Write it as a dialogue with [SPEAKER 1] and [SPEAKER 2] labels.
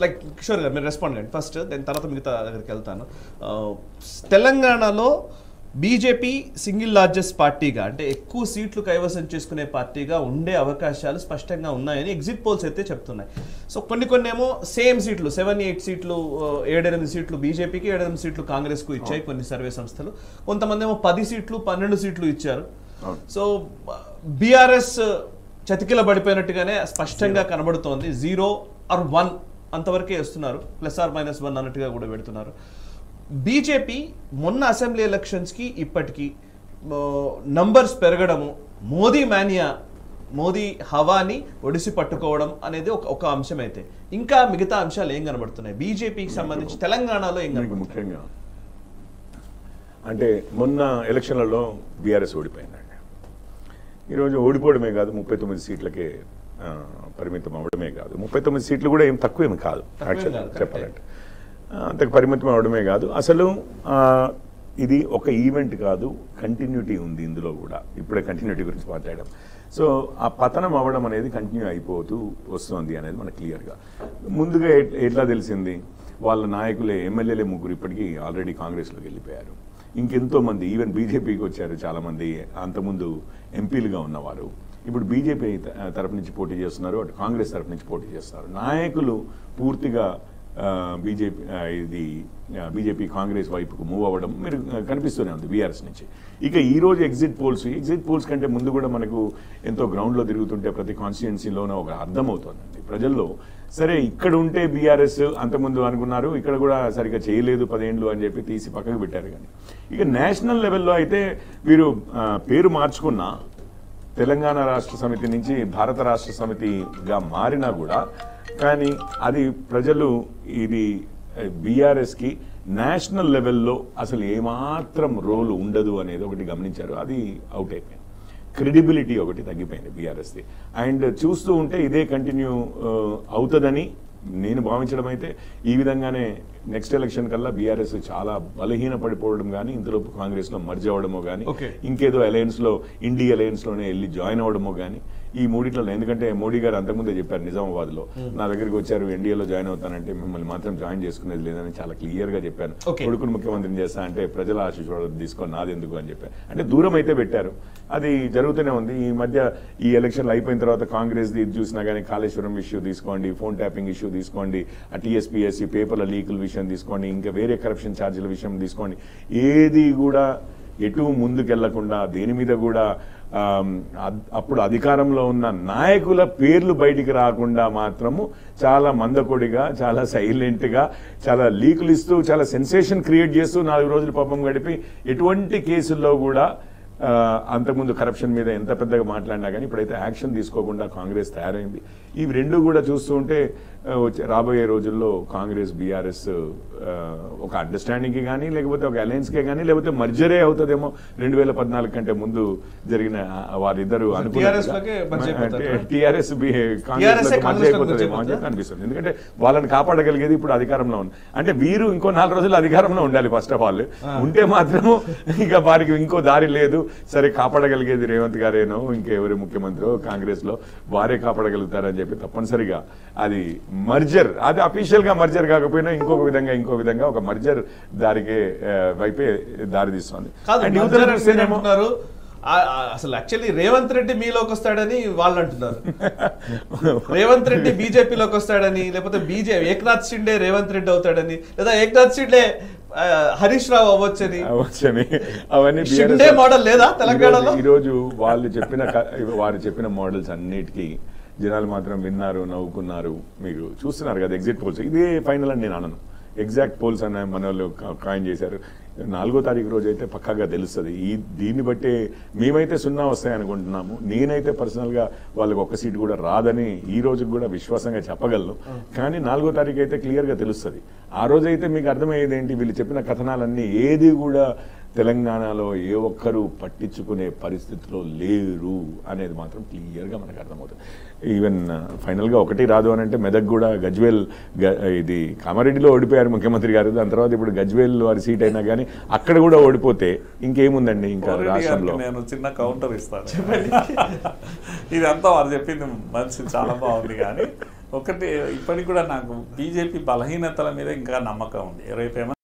[SPEAKER 1] Like Kishore గారు మీరు respond చేయండి ఫస్ట్, దాని తర్వాత మిగతా దగ్గరికి వెళ్తాను. తెలంగాణలో బీజేపీ సింగిల్ లార్జెస్ట్ పార్టీగా, అంటే ఎక్కువ సీట్లు కైవసం చేసుకునే పార్టీగా ఉండే అవకాశాలు స్పష్టంగా ఉన్నాయని ఎగ్జిట్ పోల్స్ అయితే చెప్తున్నాయి. సో కొన్ని ఏమో సేమ్ సీట్లు 7-8 సీట్లు 7-8 సీట్లు బీజేపీకి 7-8 సీట్లు కాంగ్రెస్కు ఇచ్చాయి కొన్ని సర్వే సంస్థలు. కొంతమంది ఏమో 10 సీట్లు 12 సీట్లు ఇచ్చారు. సో బీఆర్ఎస్ చతికిల పడిపోయినట్టుగానే స్పష్టంగా కనబడుతోంది. 0 or 1 అంతవరకే వస్తున్నారు, +or-1 అన్నట్టుగా కూడా పెడుతున్నారు. బీజేపీ మొన్న అసెంబ్లీ ఎలక్షన్స్కి ఇప్పటికీ నంబర్స్ పెరగడము, మోదీ మానియా, మోదీ హవాని ఒడిసి పట్టుకోవడం అనేది ఒక అంశం అయితే, ఇంకా మిగతా అంశాలు ఏం కనబడుతున్నాయి బీజేపీకి సంబంధించి తెలంగాణలో ఏం కనబడుతుంది?
[SPEAKER 2] ముఖ్యంగా అంటే మొన్న ఎలక్షన్లలో బీఆర్ఎస్ ఓడిపోయిందండి. ఈరోజు ఓడిపోవడమే కాదు, 39 సీట్లకే పరిమితం అవ్వడమే కాదు, 39 సీట్లు కూడా ఏం తక్కువేమి కాదు చెప్పాలంటే, అంతకు పరిమితం అవడమే కాదు, అసలు ఇది ఒక ఈవెంట్ కాదు, కంటిన్యూటీ ఉంది ఇందులో కూడా. ఇప్పుడే కంటిన్యూటీ గురించి మాట్లాడాం. సో ఆ పతనం అవ్వడం అనేది కంటిన్యూ అయిపోతూ వస్తుంది అనేది మనకు క్లియర్గా ముందుగా ఎట్లా తెలిసింది, వాళ్ళ నాయకులే ఎమ్మెల్యేలే 3 ఇప్పటికీ ఆల్రెడీ కాంగ్రెస్లోకి వెళ్ళిపోయారు. ఇంకెంతో మంది ఈవెన్ బీజేపీకి వచ్చారు చాలామంది, అంతకుముందు ఎంపీలుగా ఉన్నవారు ఇప్పుడు బీజేపీ తరఫు నుంచి పోటీ చేస్తున్నారు, అటు కాంగ్రెస్ తరఫు నుంచి పోటీ చేస్తున్నారు. నాయకులు పూర్తిగా బీజేపీ కాంగ్రెస్ వైపుకు మూవ్ అవ్వడం మీరు కనిపిస్తూనే ఉంది బీఆర్ఎస్ నుంచి. ఇక ఈ రోజు ఎగ్జిట్ పోల్స్ కంటే ముందు కూడా మనకు ఎంతో గ్రౌండ్లో తిరుగుతుంటే ప్రతి కాన్స్టిట్యున్సీలోనూ ఒక అర్థమవుతోందండి ప్రజల్లో. సరే ఇక్కడ ఉంటే బీఆర్ఎస్ అంతకుముందు అనుకున్నారు, ఇక్కడ కూడా సరిగ్గా చేయలేదు 10 ఏళ్ళు అని చెప్పి తీసి పక్కకు పెట్టారు. కానీ ఇక నేషనల్ లెవెల్లో అయితే వీరు పేరు మార్చుకున్న తెలంగాణ రాష్ట్ర సమితి నుంచి భారత రాష్ట్ర సమితిగా మారినా కూడా, కానీ అది ప్రజలు ఇది బీఆర్ఎస్కి నేషనల్ లెవెల్లో అసలు ఏమాత్రం రోల్ ఉండదు అనేది ఒకటి గమనించారు. అది అవుట్ అయిపోయింది. క్రెడిబిలిటీ ఒకటి తగ్గిపోయింది బీఆర్ఎస్ది. అండ్ చూస్తూ ఉంటే ఇదే కంటిన్యూ అవుతుందని నేను భావించడం అయితే, ఈ విధంగానే నెక్స్ట్ ఎలక్షన్ కల్లా బీఆర్ఎస్ చాలా బలహీన పడిపోవడం కానీ, ఇంతలోపు కాంగ్రెస్లో మర్జ్ అవ్వడమో కానీ, ఇంకేదో అలయన్స్లో ఇండి అలయన్స్లోనే వెళ్ళి జాయిన్ అవ్వడమో కానీ, ఈ మూడిట్లలో. ఎందుకంటే మోడీ గారు అంతకుముందే చెప్పారు నిజామాబాద్లో, నా దగ్గరికి వచ్చారు ఎన్డీఏలో జాయిన్ అవుతానంటే మిమ్మల్ని మాత్రం జాయిన్ చేసుకునేది లేదని చాలా క్లియర్గా చెప్పాను. కొడుకును ముఖ్యమంత్రిని చేస్తా అంటే ప్రజల ఆశీస్సులు తీసుకొని నాదెందుకు అని చెప్పారు. అంటే దూరం అయితే పెట్టారు, అది జరుగుతూనే ఉంది. ఈ మధ్య ఈ ఎలక్షన్లు అయిపోయిన తర్వాత కాంగ్రెస్ది ఇది చూసినా కానీ, కాళేశ్వరం ఇష్యూ తీసుకోండి, ఫోన్ ట్యాపింగ్ ఇష్యూ తీసుకోండి, ఆ టీఎస్పీఎస్సీ పేపర్ల లీకుల విషయం తీసుకోండి, ఇంకా వేరే కరప్షన్ ఛార్జీల విషయం తీసుకోండి, ఏది కూడా ఎటు ముందుకెళ్లకుండా, దేని మీద కూడా అప్పుడు అధికారంలో ఉన్న నాయకుల పేర్లు బయటికి రాకుండా మాత్రము చాలా మందకొడిగా, చాలా సైలెంట్గా, చాలా లీకులు ఇస్తూ, చాలా సెన్సేషన్ క్రియేట్ చేస్తూ 4 రోజులు పాపం గడిపి ఎటువంటి కేసుల్లో కూడా అంతకుముందు కరప్షన్ మీద ఎంత పెద్దగా మాట్లాడినా కానీ ఇప్పుడైతే యాక్షన్ తీసుకోకుండా కాంగ్రెస్ తయారైంది. ఇవి రెండు కూడా చూస్తూ ఉంటే రాబోయే రోజుల్లో కాంగ్రెస్ బీఆర్ఎస్ ఒక అండర్స్టాండింగ్కి కానీ, లేకపోతే ఒక అలయన్స్కే కానీ, లేకపోతే మర్జరే అవుతుందేమో 2014 కంటే ముందు జరిగిన వారిద్దరు టీఆర్ఎస్ మర్జ్ అయిపోతుందేమో అని చెప్పి అనిపిస్తుంది. ఎందుకంటే వాళ్ళని కాపాడగలిగేది ఇప్పుడు అధికారంలో ఉంది. అంటే వీరు ఇంకో 4 రోజులు అధికారంలో ఉండాలి ఫస్ట్ ఆఫ్ ఆల్. ఉంటే మాత్రము ఇక వారికి ఇంకో దారి లేదు. సరే కాపాడగలిగేది రేవంత్ గారేనో ఇంకెవరి ముఖ్యమంత్రి కాంగ్రెస్ లో వారే కాపాడగలుగుతారని చెప్పి తప్పనిసరిగా అది మర్జర్, అది అఫీషియల్ గా మర్జర్ కాకపోయినా ఇంకో విధంగా ఒక మర్జర్ దారికే వైపే దారి తీస్తుంది.
[SPEAKER 1] అసలు యాక్చువల్లీ రేవంత్ రెడ్డి మీలోకి వస్తాడని వాళ్ళు అంటున్నారు, రేవంత్ రెడ్డి బీజేపీలోకి వస్తాడని, లేకపోతే ఏక్నాథ్ షిండే రేవంత్ రెడ్డి అవుతాడని, లేదా ఏక్నాథ్ షిండే హరీష్ రావు అవ్వచ్చని
[SPEAKER 2] అవన్నీ
[SPEAKER 1] షిండే మోడల్ లేదా తెలంగాణలో?
[SPEAKER 2] ఈరోజు వారు చెప్పిన మోడల్స్ అన్నిటికీ జనాలు మాత్రం విన్నారు, నవ్వుకున్నారు. మీరు చూస్తున్నారు కదా ఎగ్జిట్ పోల్స్. ఇదే ఫైనల్ అని నేను అనను. ఎగ్జాక్ట్ పోల్స్ అన్న మన వాళ్ళు కాయిన్ చేశారు. 4వ తారీఖు రోజు అయితే పక్కాగా తెలుస్తుంది. దీన్ని బట్టే మేమైతే 0 వస్తాయి అనుకుంటున్నాము. నేనైతే పర్సనల్గా వాళ్ళకి 1 సీటు కూడా రాదని ఈ రోజుకి కూడా విశ్వాసంగా చెప్పగలను. కానీ 4వ తారీఖు అయితే క్లియర్గా తెలుస్తుంది. ఆ రోజైతే మీకు అర్థమయ్యేది ఏంటి, వీళ్ళు చెప్పిన కథనాలన్నీ ఏది కూడా తెలంగాణలో ఏ ఒక్కరూ పట్టించుకునే పరిస్థితిలో లేరు అనేది మాత్రం క్లియర్గా మనకు అర్థమవుతుంది. ఈవెన్ ఫైనల్గా 1 రాదు అని అంటే మెదక్ కూడా గజ్వేల్, ఇది కామారెడ్డిలో ఓడిపోయారు ముఖ్యమంత్రి గారు. దాని తర్వాత ఇప్పుడు గజ్వేల్ వారి సీట్ అయినా కానీ అక్కడ కూడా ఓడిపోతే ఇంకేముందండి ఇంకా రాష్ట్రంలో.
[SPEAKER 3] నేను చిన్న కౌంటర్ ఇస్తాను. ఇదంతా వారు చెప్పింది మంచి చాలా బాగుంది. కానీ ఒకటి ఇప్పటికి కూడా నాకు బీజేపీ బలహీనతల మీద ఇంకా నమ్మకం ఉంది. రేపేమో